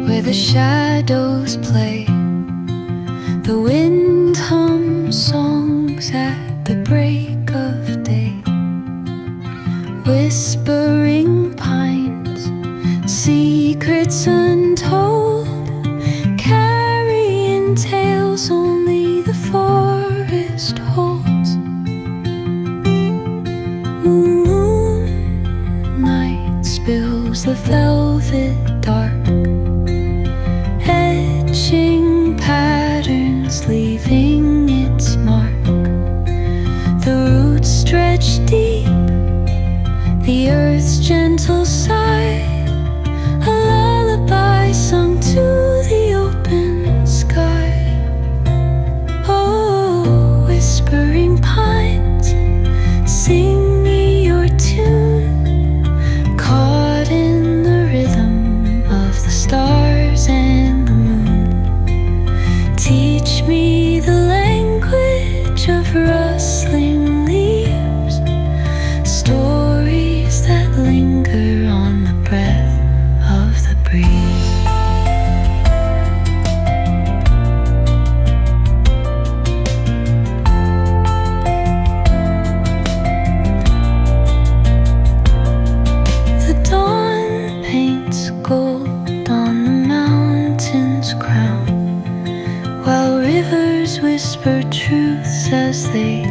Where the shadows play, the wind hums songs at the break of day. Whispering pines, secrets untold, carrying tales only the forest holds. Moonlight spills the velvet dark, etching patterns, leaving its mark. The roots stretch deep, the earth's gentle sigh, a lullaby sung to the open sky. Oh, whispering pines, sing me your tune, caught in the rhythm of the stars and the moon. Teach me the language of rustling leaves, stories that linger on the breath of the breeze. The dawn paints gold on the mountain's crown, while rivers whisper truths as they